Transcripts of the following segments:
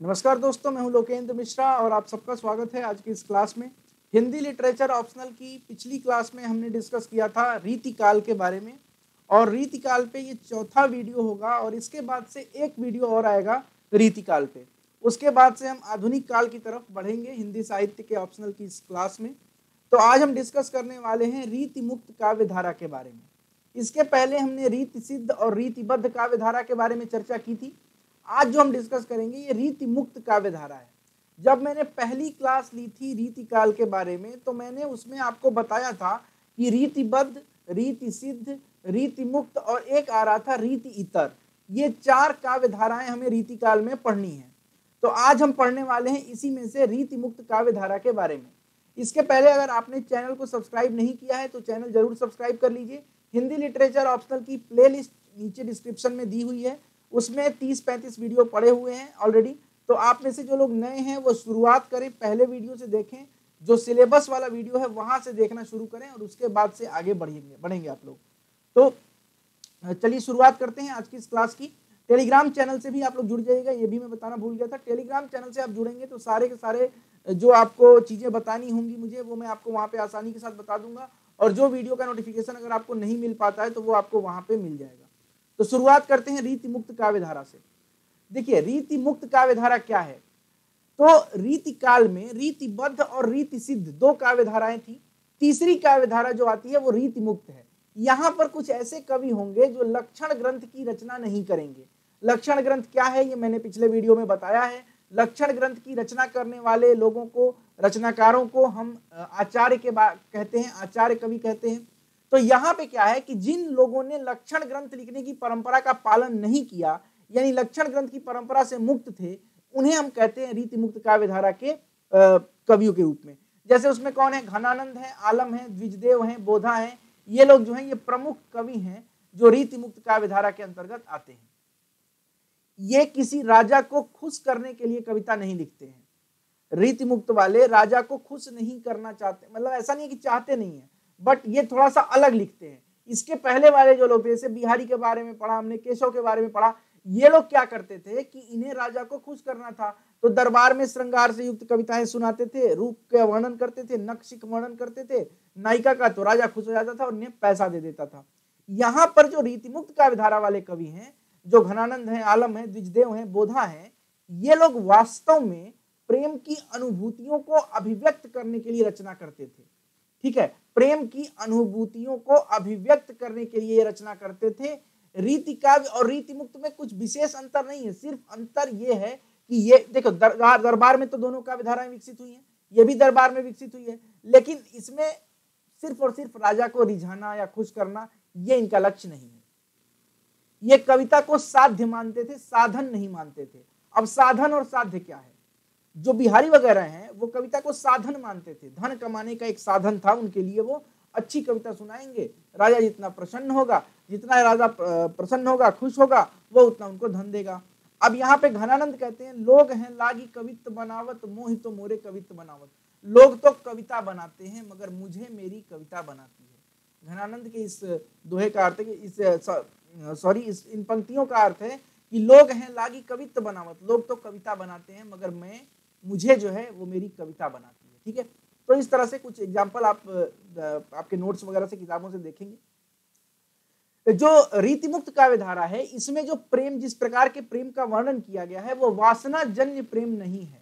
नमस्कार दोस्तों, मैं हूं लोकेंद्र मिश्रा और आप सबका स्वागत है आज की इस क्लास में। हिंदी लिटरेचर ऑप्शनल की पिछली क्लास में हमने डिस्कस किया था रीतिकाल के बारे में और रीतिकाल पे ये चौथा वीडियो होगा और इसके बाद से एक वीडियो और आएगा रीतिकाल पे। उसके बाद से हम आधुनिक काल की तरफ बढ़ेंगे हिंदी साहित्य के ऑप्शनल की इस क्लास में। तो आज हम डिस्कस करने वाले हैं रीति मुक्त काव्य धारा के बारे में। इसके पहले हमने रीति सिद्ध और रीतिबद्ध काव्य धारा के बारे में चर्चा की थी। आज जो हम डिस्कस करेंगे ये रीति मुक्त काव्य धारा है। जब मैंने पहली क्लास ली थी रीति काल के बारे में तो मैंने उसमें आपको बताया था कि रीतिबद्ध, रीति सिद्ध, रीति मुक्त और एक आ रहा था रीति इतर, ये चार काव्य धाराएं हमें रीति काल में पढ़नी है। तो आज हम पढ़ने वाले हैं इसी में से रीति मुक्त काव्य धारा के बारे में। इसके पहले अगर आपने चैनल को सब्सक्राइब नहीं किया है तो चैनल जरूर सब्सक्राइब कर लीजिए। हिंदी लिटरेचर ऑप्शनल की प्लेलिस्ट नीचे डिस्क्रिप्शन में दी हुई है, उसमें 30-35 वीडियो पड़े हुए हैं ऑलरेडी। तो आप में से जो लोग नए हैं वो शुरुआत करें, पहले वीडियो से देखें, जो सिलेबस वाला वीडियो है वहां से देखना शुरू करें और उसके बाद से आगे बढ़ेंगे आप लोग। तो चलिए शुरुआत करते हैं आज की इस क्लास की। टेलीग्राम चैनल से भी आप लोग जुड़ जाइएगा, ये भी मैं बताना भूल गया था। टेलीग्राम चैनल से आप जुड़ेंगे तो सारे के सारे जो आपको चीजें बतानी होंगी मुझे, वो मैं आपको वहां पे आसानी के साथ बता दूंगा और जो वीडियो का नोटिफिकेशन अगर आपको नहीं मिल पाता है तो वो आपको वहां पे मिल जाएगा। तो शुरुआत करते हैं रीति मुक्त काव्य धारा से। देखिए रीति मुक्त काव्य धारा क्या है। तो रीति काल में रीतिबद्ध और रीति सिद्ध दो काव्य धाराएं थी। तीसरी काव्य धारा जो आती है वो रीति मुक्त है। यहां पर कुछ ऐसे कवि होंगे जो लक्षण ग्रंथ की रचना नहीं करेंगे। लक्षण ग्रंथ क्या है ये मैंने पिछले वीडियो में बताया है। लक्षण ग्रंथ की रचना करने वाले लोगों को, रचनाकारों को हम आचार्य के कहते हैं, आचार्य कवि कहते हैं। तो यहाँ पे क्या है कि जिन लोगों ने लक्षण ग्रंथ लिखने की परंपरा का पालन नहीं किया, यानी लक्षण ग्रंथ की परंपरा से मुक्त थे, उन्हें हम कहते हैं रीति मुक्त काव्य धारा के कवियों के रूप में। जैसे उसमें कौन है, घनानंद है, आलम है, द्विजदेव है, बोधा है। ये लोग जो हैं ये प्रमुख कवि हैं जो रीति मुक्त काव्य धारा के अंतर्गत आते हैं। ये किसी राजा को खुश करने के लिए कविता नहीं लिखते हैं। रीति मुक्त वाले राजा को खुश नहीं करना चाहते, मतलब ऐसा नहीं है कि चाहते नहीं है, बट ये थोड़ा सा अलग लिखते हैं। इसके पहले वाले जो लोग थे, जैसे बिहारी के बारे में पढ़ा हमने, केशव के बारे में पढ़ा, ये लोग क्या करते थे कि इन्हें राजा को खुश करना था तो दरबार में श्रृंगार से युक्त कविताएं सुनाते थे, रूप का वर्णन करते थे, नक्श का वर्णन करते थे नायिका का, तो राजा खुश हो जाता था और उन्हें पैसा दे देता था। यहाँ पर जो रीति मुक्त काव्य धारा वाले कवि हैं, जो घनानंद हैं, आलम हैं, द्विजदेव हैं, बोधा हैं, ये लोग वास्तव में प्रेम की अनुभूतियों को अभिव्यक्त करने के लिए रचना करते थे। ठीक है, प्रेम की अनुभूतियों को अभिव्यक्त करने के लिए रचना करते थे। रीति काव्य और रीति मुक्त में कुछ विशेष अंतर नहीं है, सिर्फ अंतर ये है कि ये देखो दरबार में तो दोनों काव्य धाराएं विकसित हुई हैं, ये भी दरबार में विकसित हुई है, लेकिन इसमें सिर्फ और सिर्फ राजा को रिझाना या खुश करना ये इनका लक्ष्य नहीं है। ये कविता को साध्य मानते थे, साधन नहीं मानते थे। अब साधन और साध्य क्या है, जो बिहारी वगैरह हैं वो कविता को साधन मानते थे, धन कमाने का एक साधन था उनके लिए। वो अच्छी कविता सुनाएंगे, राजा जितना प्रसन्न होगा, जितना राजा प्रसन्न होगा, खुश होगा, वो उतना उनको धन देगा। अब यहाँ पे घनानंद कहते हैं, लोग हैं लागी कवित्व बनावत, मोहि तो मोरे कवित्व बनावत। लोग तो कविता बनाते हैं मगर मुझे मेरी कविता बनाती है। घनानंद के इस दोहे का अर्थ है, इन पंक्तियों का अर्थ है कि लोग हैं लागी कवित्व बनावत, लोग तो कविता बनाते हैं मगर मुझे जो है वो मेरी कविता बनाती है। ठीक है, तो इस तरह से कुछ एग्जाम्पल आप आपके नोट्स वगैरह से, किताबों से देखेंगे। जो रीति मुक्त काव्य धारा है, इसमें जो प्रेम, जिस प्रकार के प्रेम का वर्णन किया गया है वो वासना जन्य प्रेम नहीं है।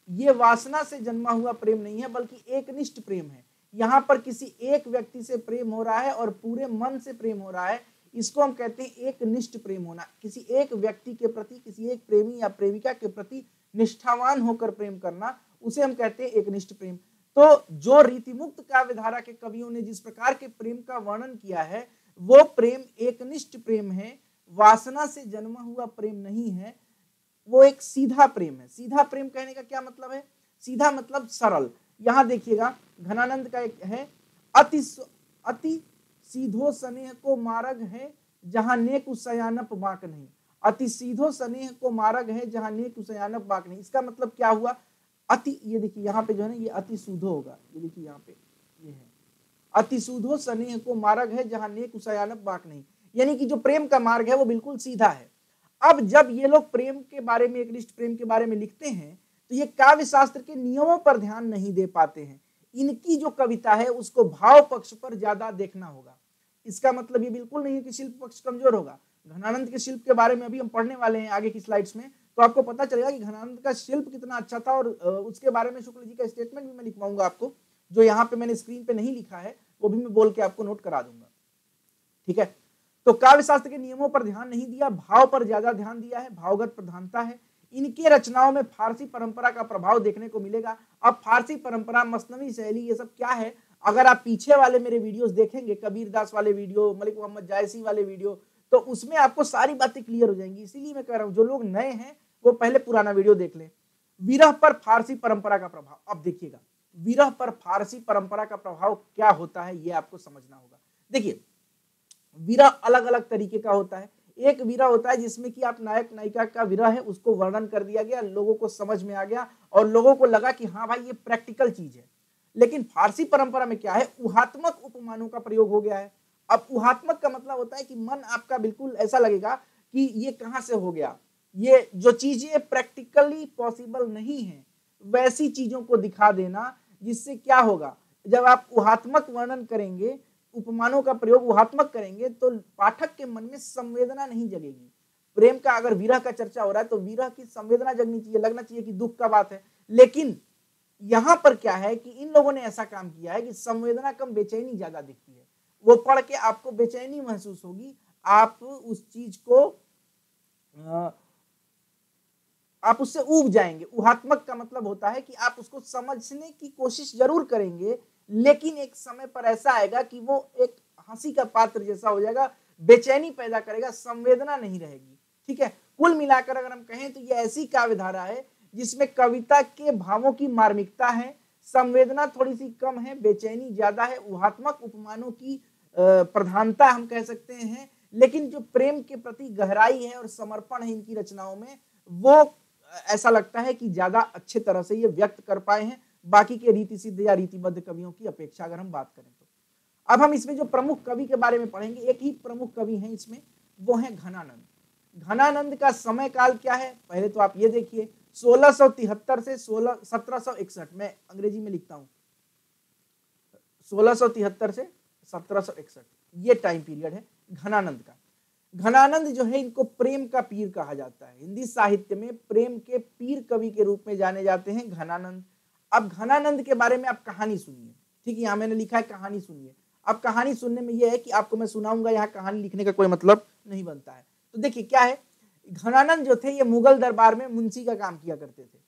ये वासना से जन्मा हुआ प्रेम नहीं है बल्कि एकनिष्ठ प्रेम है। यहाँ पर किसी एक व्यक्ति से प्रेम हो रहा है और पूरे मन से प्रेम हो रहा है, इसको हम कहते हैं एकनिष्ठ प्रेम होना। किसी एक व्यक्ति के प्रति, किसी एक प्रेमी या प्रेमिका के प्रति निष्ठावान होकर प्रेम करना, उसे हम कहते हैं एकनिष्ठ प्रेम। तो जो रीति मुक्त काव्य धारा के कवियों ने जिस प्रकार के प्रेम का वर्णन किया है वो प्रेम एकनिष्ठ प्रेम है, वासना से जन्मा हुआ प्रेम नहीं है, वो एक सीधा प्रेम है। सीधा प्रेम कहने का क्या मतलब है, सीधा मतलब सरल। यहां देखिएगा घनानंद का एक है, अति सीधो स्नेह को मार्ग है जहां नेक सयानप बाक नहीं। अति सीधो स्नेह को मार्ग है जहां नेक सयानप बाक नहीं। इसका मतलब क्या हुआ, अति, ये देखिए यहाँ पे जो है ना, ये अति सूधो होगा, ये देखिए यहाँ पे ये है, अति सूधो स्नेह को मार्ग है जहां नेक सयानप बाक नहीं। यानी कि जो प्रेम का मार्ग है वो बिल्कुल सीधा है। अब जब ये लोग प्रेम के बारे में, एक निष्ठ प्रेम के बारे में लिखते हैं, तो ये काव्य शास्त्र के नियमों पर ध्यान नहीं दे पाते हैं। इनकी जो कविता है उसको भाव पक्ष पर ज्यादा देखना होगा। इसका मतलब ये बिल्कुल नहीं है कि शिल्प पक्ष कमजोर होगा। घनानंद के शिल्प के बारे में अभी हम पढ़ने वाले हैं आगे की स्लाइड्स में, तो आपको पता चलेगा कि घनानंद का शिल्प कितना अच्छा था। और उसके बारे में शुक्ल जी का स्टेटमेंट भी मैं लिखवाऊंगा आपको, जो यहाँ पे मैंने स्क्रीन पे नहीं लिखा है, वो भी मैं बोल के आपको नोट करा दूंगा। ठीक है, तो काव्य शास्त्र के नियमों पर ध्यान नहीं दिया, भाव पर ज्यादा ध्यान दिया है, भावगत प्रधानता है। इनके रचनाओं में फारसी परंपरा का प्रभाव देखने को मिलेगा। अब फारसी परंपरा, मसनवी शैली, ये सब क्या है, अगर आप पीछे वाले मेरे वीडियोस देखेंगे, कबीर दास वाले वीडियो, मलिक मोहम्मद जायसी वाले वीडियो, तो उसमें आपको सारी बातें क्लियर हो जाएंगी। इसीलिए मैं कह रहा हूं जो लोग नए हैं वो पहले पुराना वीडियो देख लें। विरह पर फारसी परंपरा का प्रभाव, अब देखिएगा विरह पर फारसी परंपरा का प्रभाव क्या होता है, ये आपको समझना होगा। देखिए, विरह अलग अलग तरीके का होता है। एक विरह होता है जिसमें कि आप नायक नायिका का विरह है उसको वर्णन कर दिया गया, लोगों को समझ में आ गया और लोगों को लगा कि हाँ भाई ये प्रैक्टिकल चीज है। लेकिन फारसी परंपरा में क्या है, ऊहात्मक उपमानों का प्रयोग हो गया है। अब ऊहात्मक का मतलब होता है कि मन आपका बिल्कुल ऐसा लगेगा कि ये कहां से हो गया, ये जो चीजें प्रैक्टिकली पॉसिबल नहीं है वैसी चीजों को दिखा देना, जिससे क्या होगा, जब आप ऊहात्मक वर्णन करेंगे, उपमानों का प्रयोग ऊहात्मक करेंगे, तो पाठक के मन में संवेदना नहीं जगेगी। प्रेम का अगर विरह का चर्चा हो रहा है तो विरह की संवेदना जगनी चाहिए, लगना चाहिए कि दुख का बात है। लेकिन यहां पर क्या है कि इन लोगों ने ऐसा काम किया है कि संवेदना कम, बेचैनी ज्यादा दिखती है। वो पढ़ के आपको बेचैनी महसूस होगी, आप उस चीज को आप उससे ऊब जाएंगे। ऊहात्मक का मतलब होता है कि आप उसको समझने की कोशिश जरूर करेंगे, लेकिन एक समय पर ऐसा आएगा कि वो एक हंसी का पात्र जैसा हो जाएगा, बेचैनी पैदा करेगा, संवेदना नहीं रहेगी। ठीक है, कुल मिलाकर अगर हम कहें तो ये ऐसी काव्य धारा है जिसमें कविता के भावों की मार्मिकता है, संवेदना थोड़ी सी कम है, बेचैनी ज्यादा है, ऊहात्मक उपमानों की प्रधानता हम कह सकते हैं। लेकिन जो प्रेम के प्रति गहराई है और समर्पण है इनकी रचनाओं में, वो ऐसा लगता है कि ज्यादा अच्छे तरह से ये व्यक्त कर पाए हैं बाकी के रीति सिद्ध या रीतिबद्ध कवियों की अपेक्षा अगर हम बात करें तो। अब हम इसमें जो प्रमुख कवि के बारे में पढ़ेंगे, एक ही प्रमुख कवि हैं इसमें, वो है घनानंद। घनानंद का समय काल क्या है, पहले तो आप ये देखिए, 1673 से 1761, मैं अंग्रेजी में लिखता हूं, 1673 से 1761 ये टाइम पीरियड है घनानंद का। घनानंद जो है, इनको प्रेम का पीर कहा जाता है। हिंदी साहित्य में प्रेम के पीर कवि के रूप में जाने जाते हैं घनानंद। अब घनानंद के बारे में आप कहानी सुनिए, ठीक है, यहाँ मैंने लिखा है कहानी सुनिए। अब कहानी सुनने में यह है कि आपको मैं सुनाऊंगा, यहाँ कहानी लिखने का कोई मतलब नहीं बनता है। तो देखिए क्या है, घनानंद जो थे ये मुगल दरबार में मुंशी का काम किया करते थे।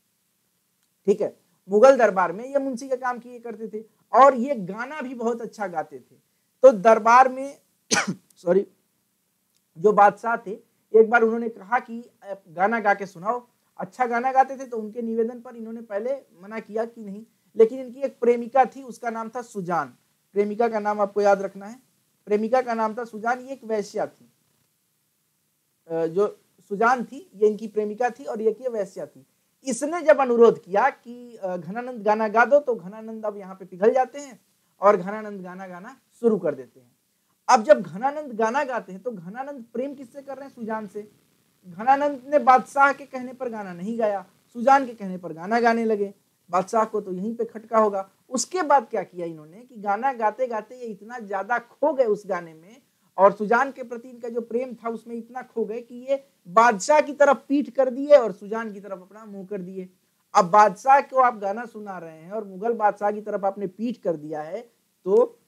ठीक है, मुगल दरबार में ये मुंशी का काम किया करते थे और ये गाना भी बहुत अच्छा गाते थे। तो दरबार में सॉरी, जो बादशाह थे, एक बार उन्होंने कहा कि गाना गा के सुनाओ। अच्छा गाना गाते थे तो उनके निवेदन पर इन्होंने पहले मना किया कि नहीं, लेकिन इनकी एक प्रेमिका थी, उसका नाम था सुजान। प्रेमिका का नाम आपको याद रखना है, प्रेमिका का नाम था सुजान। ये एक वैश्या थी, जो सुजान थी ये इनकी प्रेमिका थी और ये वैश्या थी। इसने जब अनुरोध किया कि घनानंद गाना गा दो, तो घनानंद अब यहाँ पे पिघल जाते हैं और घनानंद गाना गाना शुरू कर देते हैं। अब जब घनानंद गाना गाते हैं तो घनानंद प्रेम किससे कर रहे हैं, सुजान से। घनानंद ने बादशाह के कहने पर गाना नहीं गाया, सुजान के कहने पर गाना गाने लगे। बादशाह को तो यहीं पे खटका होगा। उसके बाद क्या किया इन्होंने कि गाना गाते गाते ये इतना ज्यादा खो गए उस गाने में, और सुजान के प्रति इनका जो प्रेम था उसमें इतना खो गए कि ये बादशाह की तरफ पीठ कर दिए और सुजान की तरफ अपना मुंह कर दिए। अब बादशाह को आप गाना सुना रहे हैं और मुगल बादशाह की तरफ आपने पीठ कर दिया है, तो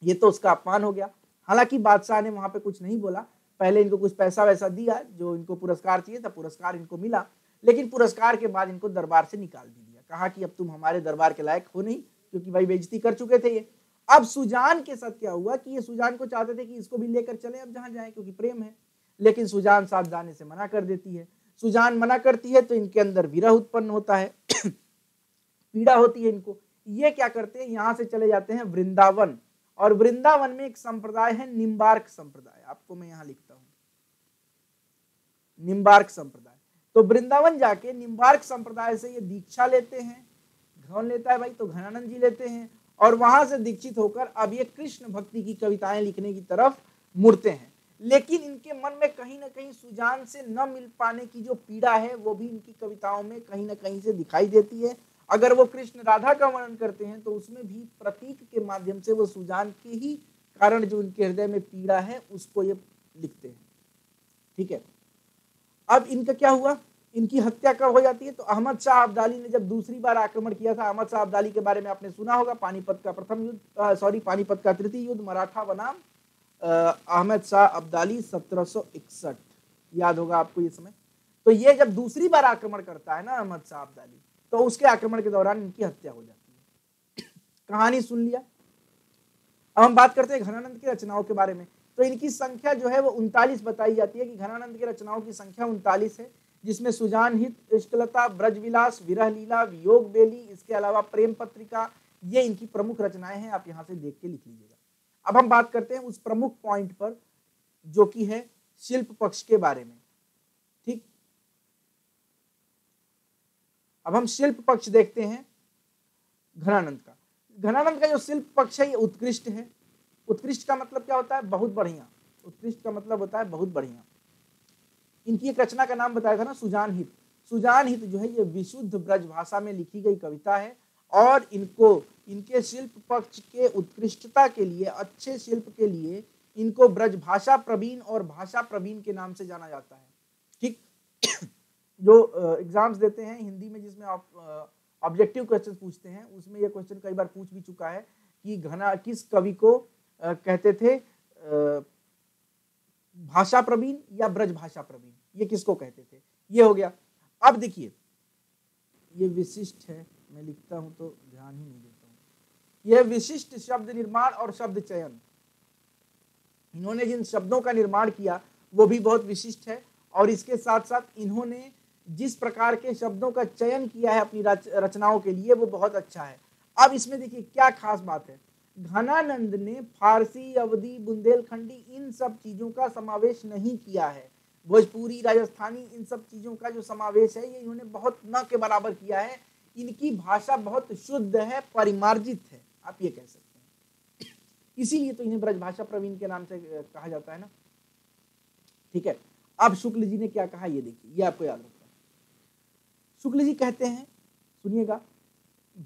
ये तो उसका अपमान हो गया। हालांकि बादशाह ने वहां पे कुछ नहीं बोला, पहले इनको कुछ पैसा वैसा दिया, जो इनको पुरस्कार चाहिए था पुरस्कार इनको मिला, लेकिन पुरस्कार के बाद इनको दरबार से निकाल भी दिया। कहा कि अब तुम हमारे दरबार के लायक हो नहीं, क्योंकि भाई बेइज्जती कर चुके थे ये। अब सुजान के साथ क्या हुआ कि ये सुजान को चाहते थे कि इसको भी लेकर चले अब जहां जाए, क्योंकि प्रेम है, लेकिन सुजान साथ जाने से मना कर देती है। सुजान मना करती है तो इनके अंदर विरह उत्पन्न होता है, पीड़ा होती है इनको। ये क्या करते हैं, यहां से चले जाते हैं वृंदावन, और वृंदावन में एक संप्रदाय है निम्बार्क संप्रदाय, आपको मैं यहां लिखता हूं निम्बार्क संप्रदाय। तो वृंदावन जाके निम्बार्क संप्रदाय से ये दीक्षा लेते हैं। कौन लेता है भाई, तो घनानंद जी लेते हैं, और वहां से दीक्षित होकर अब ये कृष्ण भक्ति की कविताएं लिखने की तरफ मुड़ते हैं। लेकिन इनके मन में कहीं ना कहीं सुजान से न मिल पाने की जो पीड़ा है वो भी इनकी कविताओं में कहीं ना कहीं से दिखाई देती है। अगर वो कृष्ण राधा का वर्णन करते हैं तो उसमें भी प्रतीक के माध्यम से वो सुजान के ही कारण जो उनके हृदय में पीड़ा है उसको ये लिखते हैं। ठीक है, अब इनका क्या हुआ, इनकी हत्या कब हो जाती है, तो अहमद शाह अब्दाली ने जब दूसरी बार आक्रमण किया था, अहमद शाह अब्दाली के बारे में आपने सुना होगा, पानीपत का प्रथम युद्ध, पानीपत का तृतीय युद्ध, मराठा बनाम अहमद शाह अब्दाली 1761, याद होगा आपको ये समय। तो ये जब दूसरी बार आक्रमण करता है ना अहमद शाह अब्दाली, तो उसके आक्रमण के दौरान इनकी हत्या हो जाती है। कहानी सुन लिया। अब हम बात करते हैं घनानंद की रचनाओं के बारे में। तो इनकी संख्या जो है वो 39 बताई जाती है कि घनानंद की रचनाओं की संख्या 39 है, जिसमें सुजान हित, इष्टलता, ब्रजविलास, विरह लीला, वियोग बेली, इसके अलावा प्रेम पत्रिका, ये इनकी प्रमुख रचनाएं हैं। आप यहां से देख के लिख लीजिएगा। अब हम बात करते हैं उस प्रमुख पॉइंट पर जो कि है शिल्प पक्ष के बारे में। ठीक, अब हम शिल्प पक्ष देखते हैं घनानंद का। घनानंद का जो शिल्प पक्ष है ये उत्कृष्ट है। उत्कृष्ट का मतलब क्या होता है, बहुत बढ़िया। उत्कृष्ट का मतलब होता है बहुत बढ़िया। इनकी एक रचना का नाम बताया था ना, सुजान हित। सुजान हित जो है ये विशुद्ध ब्रज भाषा में लिखी गई कविता है और इनको इनके शिल्प पक्ष के उत्कृष्टता के लिए, अच्छे शिल्प के लिए इनको ब्रज भाषा प्रवीण और भाषा प्रवीण के नाम से जाना जाता है। ठीक, जो एग्जाम्स देते हैं हिंदी में जिसमें आप ऑब्जेक्टिव क्वेश्चन पूछते हैं, उसमें यह क्वेश्चन कई बार पूछ भी चुका है कि घना किस कवि को कहते थे भाषा प्रवीण या ब्रज भाषा प्रवीण, ये किसको कहते थे। ये हो गया। अब देखिए ये विशिष्ट है, मैं लिखता हूं तो ध्यान ही नहीं देता हूं। यह विशिष्ट शब्द निर्माण और शब्द चयन, इन्होंने जिन शब्दों का निर्माण किया वो भी बहुत विशिष्ट है और इसके साथ साथ इन्होंने जिस प्रकार के शब्दों का चयन किया है अपनी रचनाओं के लिए वो बहुत अच्छा है। अब इसमें देखिए क्या खास बात है, घनानंद ने फारसी, अवधी, बुंदेलखंडी इन सब चीजों का समावेश नहीं किया है। भोजपुरी, राजस्थानी, इन सब चीजों का जो समावेश है ये इन्होंने बहुत न के बराबर किया है। इनकी भाषा बहुत शुद्ध है, परिमार्जित है, आप ये कह सकते हैं। इसीलिए तो इन्हें ब्रजभाषा प्रवीण के नाम से कहा जाता है ना। ठीक है, अब शुक्ल जी ने क्या कहा ये देखिए, ये आपको याद रखना। शुक्ल जी कहते हैं, सुनिएगा,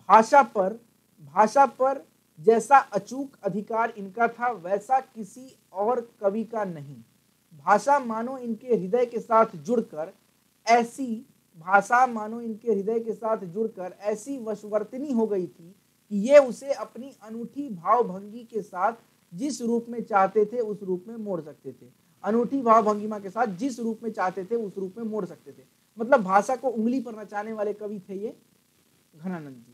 भाषा पर जैसा अचूक अधिकार इनका था वैसा किसी और कवि का नहीं। भाषा मानो इनके हृदय के साथ जुड़कर ऐसी वशवर्तिनी हो गई थी कि ये उसे अपनी अनूठी भावभंगी के साथ जिस रूप में चाहते थे उस रूप में मोड़ सकते थे। अनूठी भावभंगिमा के साथ जिस रूप में चाहते थे उस रूप में मोड़ सकते थे। मतलब भाषा को उंगली पर नचाने वाले कवि थे ये घनानंद जी।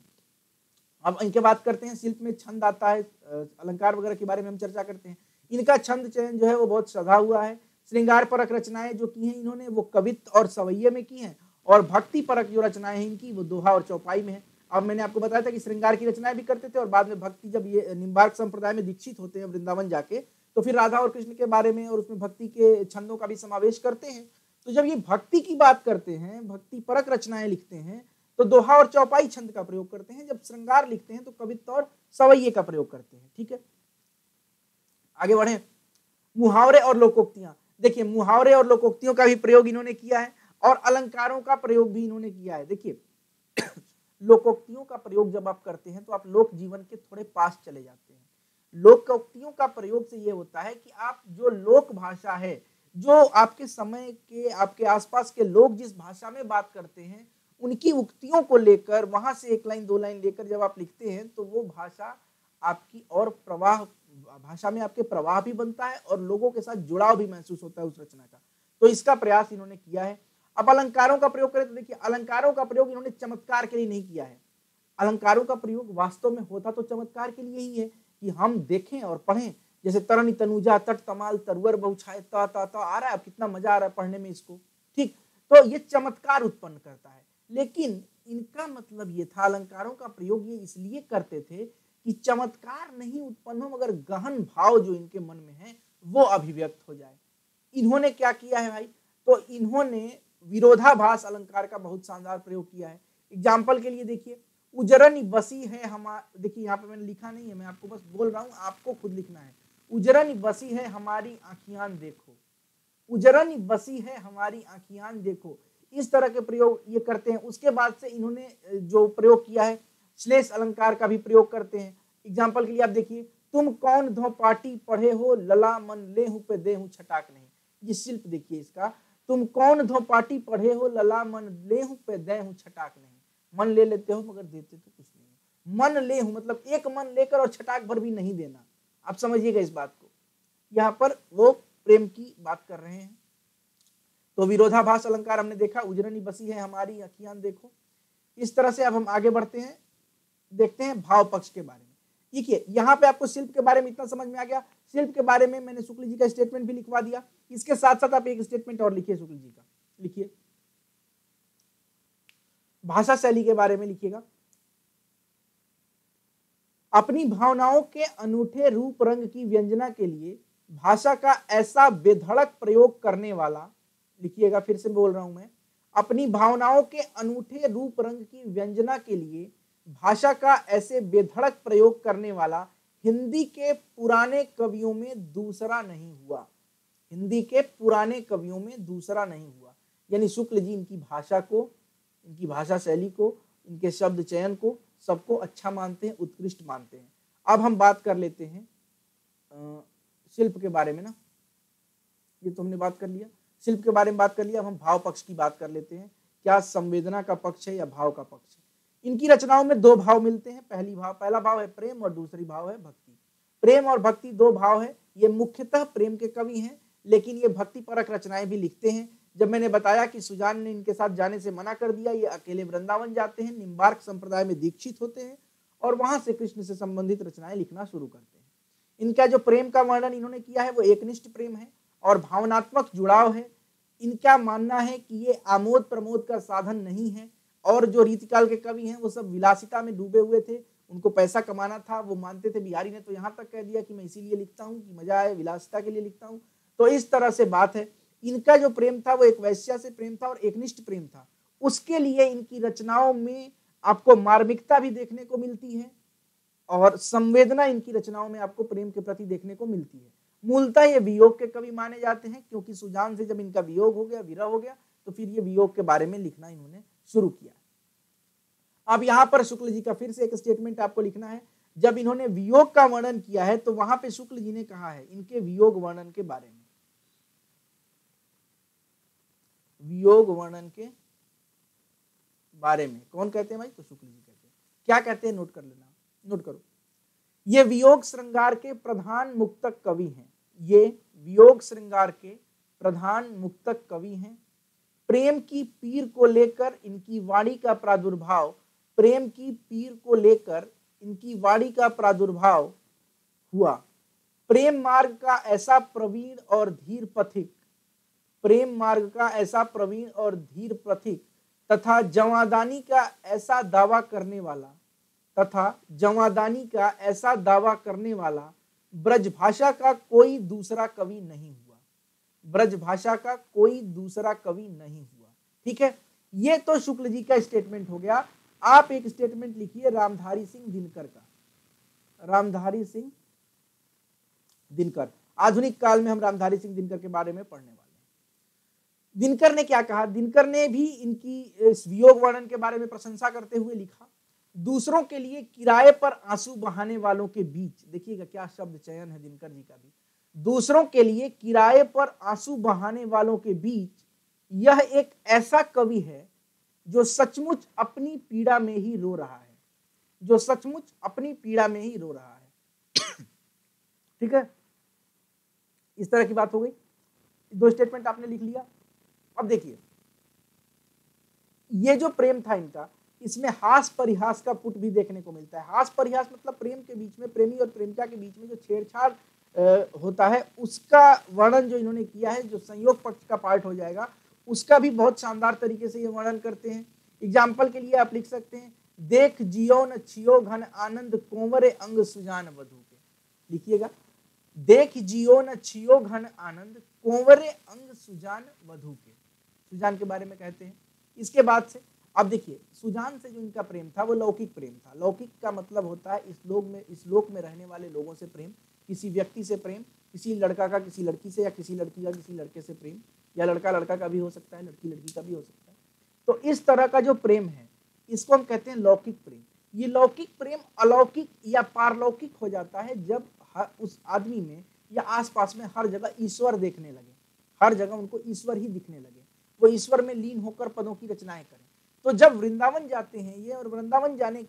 अब इनके बात करते हैं, शिल्प में छंद आता है, अलंकार वगैरह के बारे में हम चर्चा करते हैं। इनका छंद चयन जो है वो बहुत सधा हुआ है। श्रृंगार परक रचनाएं जो की हैं इन्होंने वो कवित्व और सवैये में की हैं, और भक्ति परक जो रचनाएं हैं इनकी वो दोहा और चौपाई में है। अब मैंने आपको बताया था कि श्रृंगार की रचनाएं भी करते थे और बाद में भक्ति, जब ये निम्बार्क संप्रदाय में दीक्षित होते हैं वृंदावन जाके, तो फिर राधा और कृष्ण के बारे में और उसमें भक्ति के छंदों का भी समावेश करते हैं। तो जब ये भक्ति की बात करते हैं, भक्ति परक रचनाएं लिखते हैं, तो दोहा और चौपाई छंद का प्रयोग करते हैं। जब श्रृंगार लिखते हैं तो कवित्व और सवैये का प्रयोग करते हैं। ठीक है, आगे बढ़े। मुहावरे और लोकोक्तियां, देखिए मुहावरे और लोकोक्तियों का भी प्रयोग इन्होंने किया है और अलंकारों का प्रयोग भी इन्होंने किया है। देखिए लोकोक्तियों का प्रयोग जब आप करते हैं तो आप लोक जीवन के थोड़े पास चले जाते हैं। लोकोक्तियों का प्रयोग से ये होता है कि आप जो लोक भाषा है, जो आपके समय के, आपके आसपास के लोग जिस भाषा में बात करते हैं, उनकी उक्तियों को लेकर वहां से एक लाइन दो लाइन लेकर जब आप लिखते हैं तो वो भाषा आपकी और प्रवाह, भाषा में आपके प्रवाह भी बनता है और लोगों के साथ जुड़ाव भी महसूस होता है उस रचना का। तो इसका प्रयास इन्होंने किया है। अब अलंकारों का प्रयोग करें तो देखिए अलंकारों का प्रयोग इन्होंने चमत्कार के लिए नहीं किया है। अलंकारों का प्रयोग वास्तव में होता तो चमत्कार के लिए ही है कि हम देखें और पढ़ें। जैसे तरनी तनुजा तट तमाल तरुवर बहुछाए ता ता ता आ रहा है, अब कितना मजा आ रहा है पढ़ने में इसको। ठीक, तो ये चमत्कार उत्पन्न करता है। लेकिन इनका मतलब ये था, अलंकारों का प्रयोग ये इसलिए करते थे कि चमत्कार नहीं उत्पन्न हो मगर गहन भाव जो इनके मन में है वो अभिव्यक्त हो जाए। इन्होंने क्या किया है भाई, तो इन्होंने विरोधाभास अलंकार का बहुत शानदार प्रयोग किया है। एग्जाम्पल के लिए देखिए, उजरन बसी है हमार, देखिए यहाँ पे मैंने लिखा नहीं है, मैं आपको बस बोल रहा हूँ, आपको खुद लिखना है। उजरन बसी है हमारी आँखियां देखो, उजरन बसी है हमारी आँखियां देखो, इस तरह के प्रयोग ये करते हैं। उसके बाद से इन्होंने जो प्रयोग किया है श्लेष अलंकार का भी प्रयोग करते हैं। एग्जाम्पल के लिए आप देखिए, तुम कौन धो पाटी पढ़े हो लला मन लेहु पे देहु छटाक नहीं। ये शिल्प देखिए इसका, तुम कौन धो पाटी पढ़े हो लला मन लेहु पे देहु छटाक नहीं। मन ले लेते हो मगर देते तो कुछ नहीं। मन लेहु मतलब एक मन लेकर और छटाक भर भी नहीं देना। आप समझिएगा इस बात को, यहाँ पर वो प्रेम की बात कर रहे हैं। तो विरोधाभास अलंकार हमने देखा, उजरनी बसी है हमारी आँखियां देखो। इस तरह से अब हम आगे बढ़ते हैं, देखते हैं भाव पक्ष के बारे में। देखिए यहाँ पे आपको शिल्प के बारे में इतना समझ में आ गया। शिल्प के बारे में मैंने शुक्ल जी का स्टेटमेंट भी लिखवा दिया। इसके साथ साथ आप एक स्टेटमेंट और लिखिए शुक्ल जी का, लिखिए भाषा शैली के बारे में लिखिएगा। अपनी भावनाओं के अनूठे रूप रंग की व्यंजना के लिए भाषा का ऐसा बेधड़क प्रयोग करने वाला, लिखिएगा फिर से बोल रहा हूं मैं, अपनी भावनाओं के अनूठे रूप रंग की व्यंजना के लिए भाषा का ऐसे बेधड़क प्रयोग करने वाला हिंदी के पुराने कवियों में दूसरा नहीं हुआ। हिंदी के पुराने कवियों में दूसरा नहीं हुआ। यानी शुक्ल जी इनकी भाषा को, इनकी भाषा शैली को, इनके शब्द चयन को सबको अच्छा मानते हैं, उत्कृष्ट मानते हैं। अब हम बात कर लेते हैं शिल्प के बारे में ना, ये तो हमने बात कर लिया, शिल्प के बारे में बात कर लिया। अब हम भाव पक्ष की बात कर लेते हैं, क्या संवेदना का पक्ष है या भाव का पक्ष है। इनकी रचनाओं में दो भाव मिलते हैं। पहला भाव है प्रेम और दूसरी भाव है भक्ति। प्रेम और भक्ति दो भाव है। ये मुख्यतः प्रेम के कवि हैं, लेकिन ये भक्ति परक रचनाएं भी लिखते हैं। जब मैंने बताया कि सुजान ने इनके साथ जाने से मना कर दिया, ये अकेले वृंदावन जाते हैं, निम्बार्क संप्रदाय में दीक्षित होते हैं और वहां से कृष्ण से संबंधित रचनाएं लिखना शुरू करते हैं। इनका जो प्रेम का वर्णन इन्होंने किया है वो एकनिष्ठ प्रेम है और भावनात्मक जुड़ाव है। इनका मानना है कि ये आमोद प्रमोद का साधन नहीं है, और जो रीतिकाल के कवि हैं वो सब विलासिता में डूबे हुए थे, उनको पैसा कमाना था। वो मानते थे, बिहारी ने तो यहाँ तक कह दिया कि मैं इसीलिए लिखता हूँ कि मजा आए, विलासिता के लिए लिखता हूँ। तो इस तरह से बात है। इनका जो प्रेम था वो एक वैश्या से प्रेम था और एकनिष्ठ प्रेम था। उसके लिए इनकी रचनाओं में आपको मार्मिकता भी देखने को मिलती है और संवेदना इनकी रचनाओं में आपको प्रेम के प्रति देखने को मिलती है। मूलतः ये वियोग के कवि माने जाते हैं, क्योंकि सुजान से जब इनका वियोग हो गया, विरह हो गया, तो फिर ये वियोग के बारे में लिखना इन्होंने शुरू किया। अब यहाँ पर शुक्ल जी का फिर से एक स्टेटमेंट आपको लिखना है। जब इन्होंने वियोग का वर्णन किया है तो वहां पे शुक्ल जी ने कहा है इनके वियोग वर्णन के बारे में, वियोग वर्णन के बारे में कौन कहते हैं भाई? तो शुक्ल जी कहते हैं। क्या कहते हैं? नोट कर लेना, नोट करो। ये वियोग श्रृंगार के प्रधान मुक्तक कवि हैं। ये वियोग श्रृंगार के प्रधान मुक्तक कवि हैं। प्रेम की पीर को लेकर इनकी वाणी का प्रादुर्भाव, प्रेम की पीर को लेकर इनकी वाणी का प्रादुर्भाव हुआ। प्रेम मार्ग का ऐसा प्रवीण और धीर पथिक, प्रेम मार्ग का ऐसा प्रवीण और धीर पथिक तथा जवादानी का ऐसा दावा करने वाला, तथा जवादानी का ऐसा दावा करने वाला ब्रजभाषा का कोई दूसरा कवि नहीं हुआ। ब्रजभाषा का कोई दूसरा कवि नहीं हुआ। ठीक है, ये तो शुक्ल जी का स्टेटमेंट हो गया। आप एक स्टेटमेंट लिखिए रामधारी सिंह दिनकर का। रामधारी सिंह दिनकर, आधुनिक काल में हम रामधारी सिंह दिनकर के बारे में पढ़ने वाले हैं। दिनकर ने क्या कहा? दिनकर ने भी इनकी इस वियोग वर्णन के बारे में प्रशंसा करते हुए लिखा, दूसरों के लिए किराए पर आंसू बहाने वालों के बीच, देखिएगा क्या शब्द चयन है दिनकर जी का भी, दूसरों के लिए किराए पर आंसू बहाने वालों के बीच यह एक ऐसा कवि है जो सचमुच अपनी पीड़ा में ही रो रहा है, जो सचमुच अपनी पीड़ा में ही रो रहा है। ठीक है, इस तरह की बात हो गई। दो स्टेटमेंट आपने लिख लिया। अब देखिए, ये जो प्रेम था इनका, इसमें हास परिहास का पुट भी देखने को मिलता है। हास परिहास मतलब प्रेम के बीच में, प्रेमी और प्रेमिका के बीच में जो छेड़छाड़ होता है, उसका वर्णन जो इन्होंने किया है, जो संयोग पक्ष का पार्ट हो जाएगा, उसका भी बहुत शानदार तरीके से ये वर्णन करते हैं। एग्जाम्पल के लिए आप लिख सकते हैं, देख जियो न छियो घन आनंद कोंवरे अंग सुजान वधू के। लिखिएगा, देख जियो न छियो घन आनंद कोंवरे अंग सुजान वधू के। सुजान के बारे में कहते हैं। इसके बाद से अब देखिए, सुजान से जो इनका प्रेम था वो लौकिक प्रेम था। लौकिक का मतलब होता है इस लोक में रहने वाले लोगों से प्रेम, किसी व्यक्ति से प्रेम, किसी लड़का का किसी लड़की से, या किसी लड़की का किसी लड़के से प्रेम, या लड़का लड़का का भी हो सकता है, लड़की लड़की का भी हो सकता है। तो इस तरह का जो प्रेम है इसको हम कहते हैं लौकिक प्रेम। ये लौकिक प्रेम अलौकिक या पारलौकिक हो जाता है जब उस आदमी में या आसपास में हर जगह ईश्वर देखने लगे, हर जगह उनको ईश्वर ही दिखने लगे, वो ईश्वर में लीन होकर पदों की रचनाएं करें। तो जब वृंदावन जाते हैं ये, और वृंदावन जाने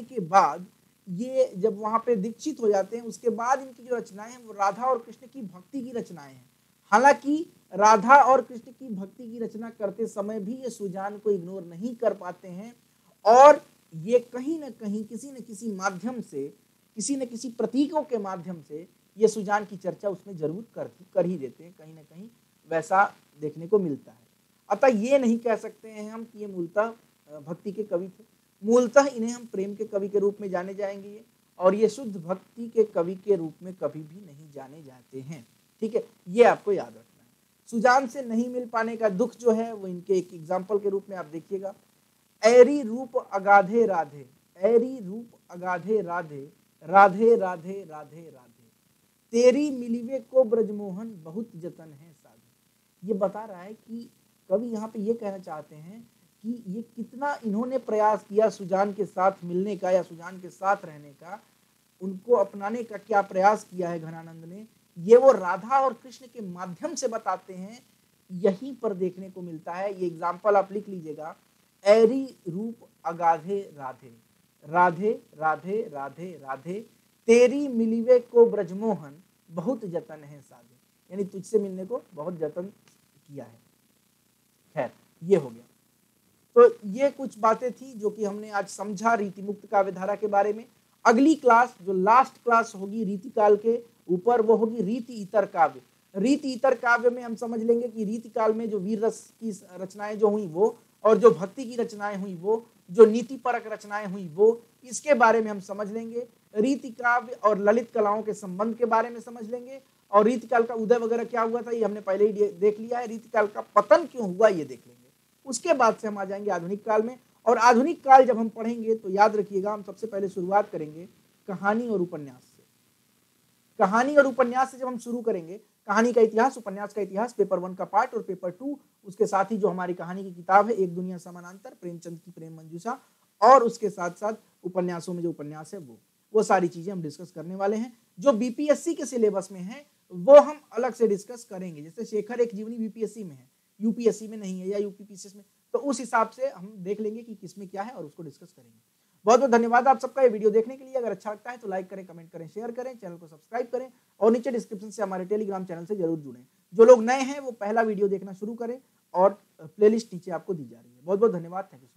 के बाद ये जब वहां पे दीक्षित हो जाते हैं, उसके बाद इनकी जो रचनाएं हैं वो राधा और कृष्ण की भक्ति की रचनाएं हैं। हालांकि राधा और कृष्ण की भक्ति की रचना करते समय भी ये सुजान को इग्नोर नहीं कर पाते हैं, और ये कहीं ना कहीं किसी न किसी माध्यम से, किसी न किसी प्रतीकों के माध्यम से ये सुजान की चर्चा उसमें जरूर कर ही देते हैं, कहीं ना कहीं वैसा देखने को मिलता है। अतः ये नहीं कह सकते हैं हम कि ये मूलतः भक्ति के कवि थे, मूलतः इन्हें हम प्रेम के कवि के रूप में जाने जाएंगे ये, और ये शुद्ध भक्ति के कवि के रूप में कभी भी नहीं जाने जाते हैं। ठीक है, ये आपको याद रखना है। सुजान से नहीं मिल पाने का दुख जो है वो इनके एक एग्जाम्पल के रूप में आप देखिएगा, ऐरी रूप अगाधे राधे, ऐरी रूप अगाधे राधे, राधे राधे राधे राधे, तेरी मिलिवे को ब्रजमोहन बहुत जतन है साधे। ये बता रहा है कि कवि यहाँ पे ये कहना चाहते हैं कि ये कितना इन्होंने प्रयास किया सुजान के साथ मिलने का या सुजान के साथ रहने का, उनको अपनाने का क्या प्रयास किया है घनानंद ने, ये वो राधा और कृष्ण के माध्यम से बताते हैं। यहीं पर देखने को मिलता है, ये एग्जाम्पल आप लिख लीजिएगा, ऐरी रूप अगाधे राधे, राधे राधे राधे राधे, तेरी मिलिवे को ब्रजमोहन बहुत जतन है साधे, यानी तुझसे मिलने को बहुत जतन किया है। खैर, ये हो गया। तो ये कुछ बातें थी जो कि हमने आज समझा रीति मुक्त काव्यधारा के बारे में। अगली क्लास, जो लास्ट क्लास होगी रीतिकाल के ऊपर, वो होगी रीति इतर काव्य। रीति इतर काव्य में हम समझ लेंगे कि रीतिकाल में जो वीर रस की रचनाएं जो हुई वो, और जो भक्ति की रचनाएं हुई वो, जो नीति परक रचनाएं हुई वो, इसके बारे में हम समझ लेंगे। रीति काव्य और ललित कलाओं के संबंध के बारे में समझ लेंगे, और रीतिकाल का उदय वगैरह क्या हुआ था ये हमने पहले ही देख लिया है, रीतिकाल का पतन क्यों हुआ ये देख लेंगे। उसके बाद से हम आ जाएंगे आधुनिक काल में, और आधुनिक काल जब हम पढ़ेंगे तो याद रखिएगा हम सबसे पहले शुरुआत करेंगे कहानी और उपन्यास से। कहानी और उपन्यास से जब हम शुरू करेंगे, कहानी का इतिहास, उपन्यास का इतिहास, पेपर 1 का पार्ट और पेपर 2, उसके साथ ही जो हमारी कहानी की किताब है एक दुनिया समानांतर, प्रेमचंद की प्रेम मंजूषा, और उसके साथ साथ उपन्यासों में जो उपन्यास है वो सारी चीजें हम डिस्कस करने वाले हैं। जो बीपीएससी के सिलेबस में है वो हम अलग से डिस्कस करेंगे। जैसे शेखर एक जीवनी बीपीएससी में है, यूपीएससी में नहीं है, या यूपीपीसीएस में, तो उस हिसाब से हम देख लेंगे कि किसमें क्या है और उसको डिस्कस करेंगे। बहुत बहुत धन्यवाद आप सबका ये वीडियो देखने के लिए। अगर अच्छा लगता है तो लाइक करें, कमेंट करें, शेयर करें, चैनल को सब्सक्राइब करें, और नीचे डिस्क्रिप्शन से हमारे टेलीग्राम चैनल से जरूर जुड़ें। जो लोग नए हैं वो पहला वीडियो देखना शुरू करें, और प्लेलिस्ट नीचे आपको दी जा रही है। बहुत बहुत धन्यवाद, थैंक यू।